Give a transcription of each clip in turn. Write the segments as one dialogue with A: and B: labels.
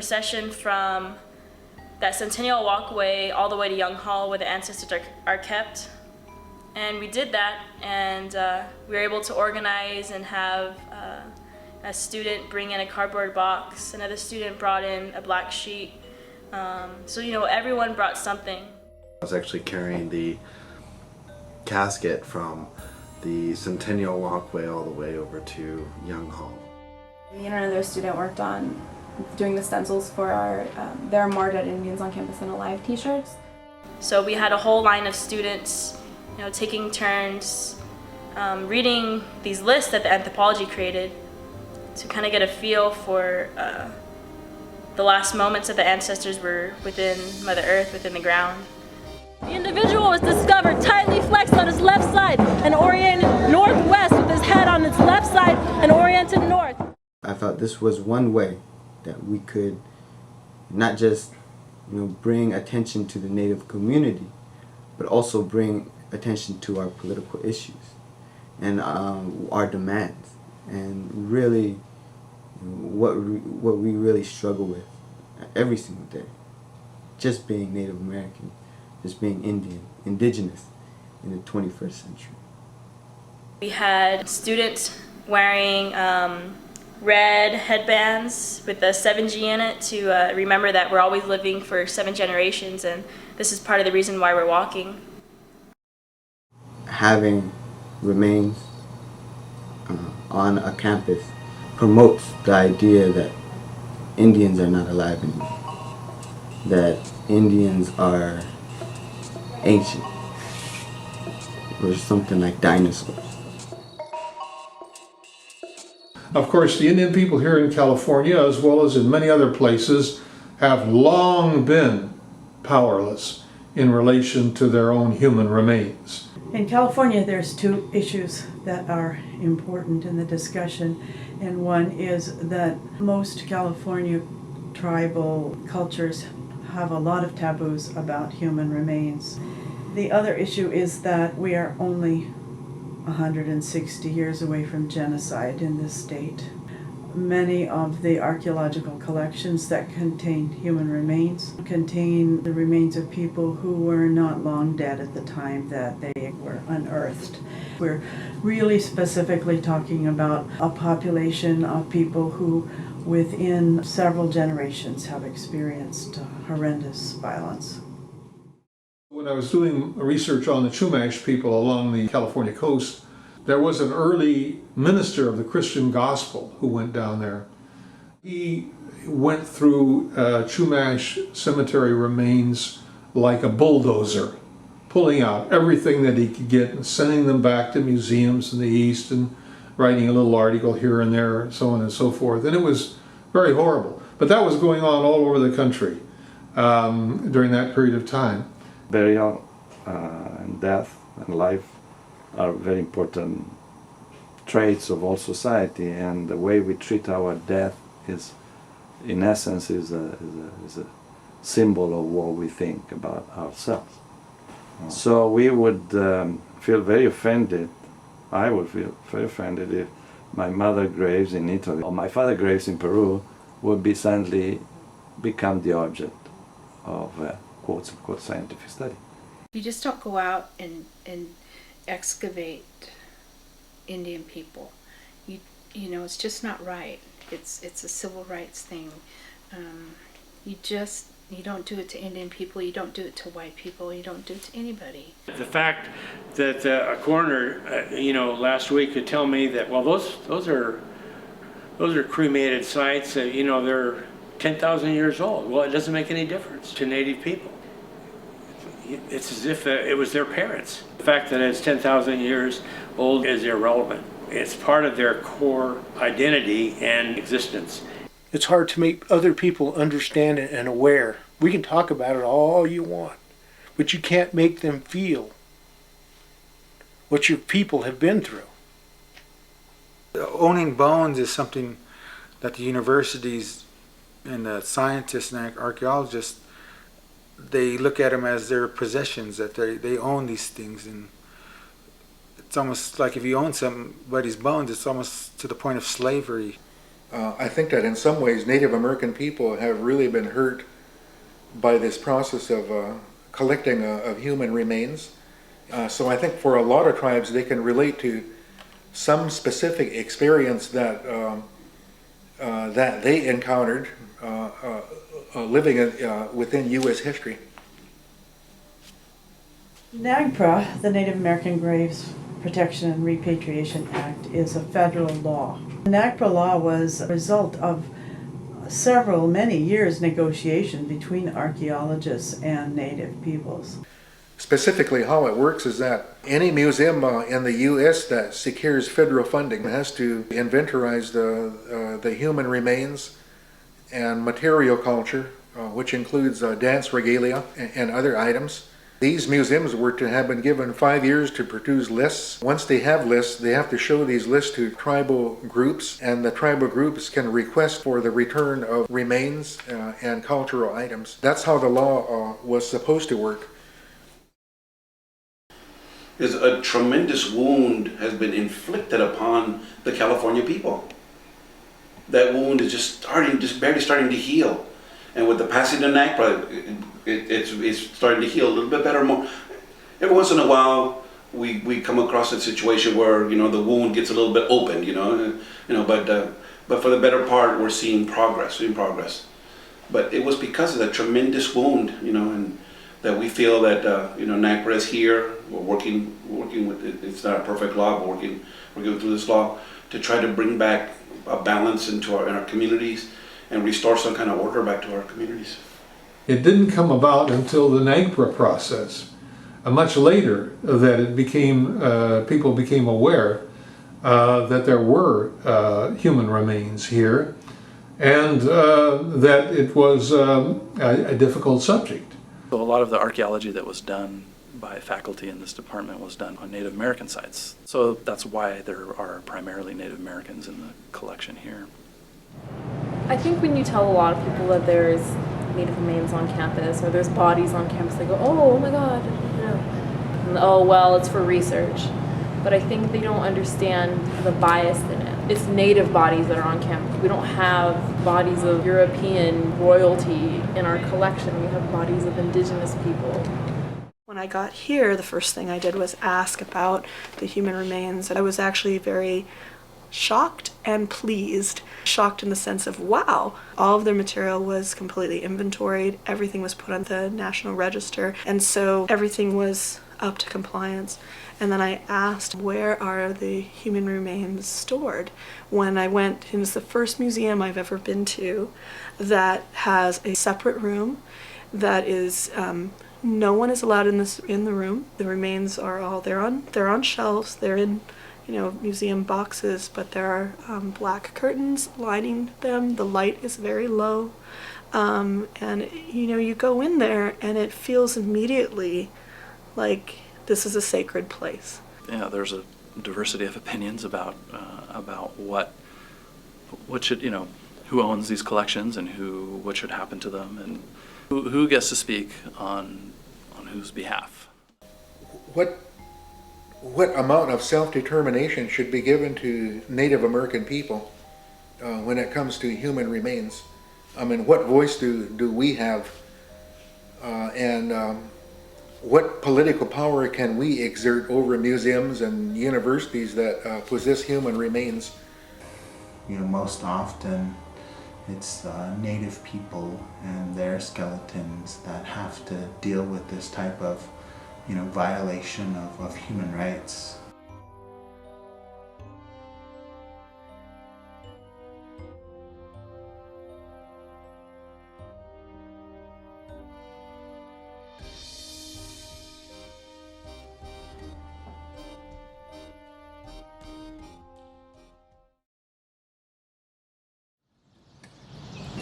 A: procession from that Centennial Walkway all the way to Young Hall where the ancestors are kept. And we did that, and we were able to organize and have a student bring in a cardboard box, another student brought in a black sheet. So, you know, everyone brought something.
B: I was actually carrying the casket from the Centennial Walkway all the way over to Young Hall.
C: Me and another student worked on doing the stencils for our There Are More Dead Indians on Campus and Alive t-shirts.
A: So we had a whole line of students, you know, taking turns reading these lists that the anthropology created to kind of get a feel for the last moments that the ancestors were within Mother Earth, within the ground.
D: The individual was discovered tightly flexed on his left side and oriented northwest with his head on its left side and oriented north.
E: I thought this was one way that we could not just, bring attention to the Native community, but also bring attention to our political issues and our demands, and really what we really struggle with every single day. Just being Native American, just being indigenous in the 21st century.
A: We had students wearing red headbands with the 7G in it to remember that we're always living for 7 generations, and this is part of the reason why we're walking.
E: Having remains on a campus promotes the idea that Indians are not alive anymore, that Indians are ancient, or something like dinosaurs.
F: Of course, the Indian people here in California, as well as in many other places, have long been powerless in relation to their own human remains.
G: In California, there's 2 issues that are important in the discussion, and one is that most California tribal cultures have a lot of taboos about human remains. The other issue is that we are only 160 years away from genocide in this state. Many of the archaeological collections that contain human remains contain the remains of people who were not long dead at the time that they were unearthed. We're really specifically talking about a population of people who within several generations have experienced horrendous violence.
F: When I was doing research on the Chumash people along the California coast, there was an early minister of the Christian gospel who went down there. He went through Chumash cemetery remains like a bulldozer, pulling out everything that he could get and sending them back to museums in the East and writing a little article here and there and so on and so forth. And it was very horrible. But that was going on all over the country during that period of time.
H: Burial and death and life are very important traits of all society, and the way we treat our death is, in essence, is a symbol of what we think about ourselves. So we would feel very offended, I would feel very offended if my mother graves in Italy or my father graves in Peru would be suddenly become the object of quote-unquote scientific study.
I: You just don't go out and excavate Indian people. You know, it's just not right. It's a civil rights thing. You don't do it to Indian people, you don't do it to white people, you don't do it to anybody.
J: The fact that a coroner, last week could tell me that, well, those are cremated sites, they're 10,000 years old. Well, it doesn't make any difference to Native people. It's as if it was their parents. The fact that it's 10,000 years old is irrelevant. It's part of their core identity and existence.
K: It's hard to make other people understand it and aware. We can talk about it all you want, but you can't make them feel what your people have been through.
L: Owning bones is something that the universities and the scientists and archaeologists, they look at them as their possessions, that they own these things. And it's almost like if you own somebody's bones, it's almost to the point of slavery.
M: I think that in some ways Native American people have really been hurt by this process of collecting of human remains. So I think for a lot of tribes they can relate to some specific experience that that they encountered living within U.S. history.
G: NAGPRA, the Native American Graves Protection and Repatriation Act, is a federal law. The NAGPRA law was a result of many years negotiation between archaeologists and Native peoples.
M: Specifically how it works is that any museum in the U.S. that secures federal funding has to inventorize the human remains and material culture, which includes dance regalia and other items. These museums were to have been given 5 years to produce lists. Once they have lists, they have to show these lists to tribal groups, and the tribal groups can request for the return of remains and cultural items. That's how the law was supposed to work.
N: Is a tremendous wound has been inflicted upon the California people. That wound is just barely starting to heal. And with the passing of NAGPRA, it's starting to heal a little bit better. More every once in a while, we come across a situation where the wound gets a little bit opened, but for the better part, we're seeing progress. But it was because of the tremendous wound, and that we feel that NAGPRA is here. We're working with it. It's not a perfect law, but working through this law to try to bring back a balance in our communities and restore some kind of order back to our communities.
F: It didn't come about until the NAGPRA process, much later, that it became people became aware that there were human remains here, and that it was a difficult subject.
O: So a lot of the archaeology that was done by faculty in this department was done on Native American sites. So that's why there are primarily Native Americans in the collection here.
P: I think when you tell a lot of people that there's Native remains on campus or there's bodies on campus, they go, oh my God, and, oh well, it's for research. But I think they don't understand the bias in it. It's Native bodies that are on campus. We don't have bodies of European royalty in our collection. We have bodies of indigenous people.
Q: When I got here, the first thing I did was ask about the human remains. I was actually very shocked and pleased. Shocked in the sense of, wow, all of their material was completely inventoried, everything was put on the National Register, and so everything was up to compliance. And then I asked, where are the human remains stored? When I went, it was the first museum I've ever been to that has a separate room that is, no one is allowed in the room. The remains are all, they're on shelves, they're in museum boxes, but there are black curtains lining them. The light is very low, and you go in there and it feels immediately like this is a sacred place.
O: Yeah, there's a diversity of opinions about what should who owns these collections and what should happen to them and who gets to speak on whose behalf.
M: What amount of self-determination should be given to Native American people when it comes to human remains? I mean, what voice do we have, and what political power can we exert over museums and universities that possess human remains?
R: Most often it's Native people and their skeletons that have to deal with this type of violation of human rights.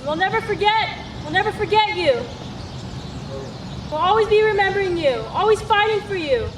D: We'll never forget you. We'll always be remembering you, always fighting for you.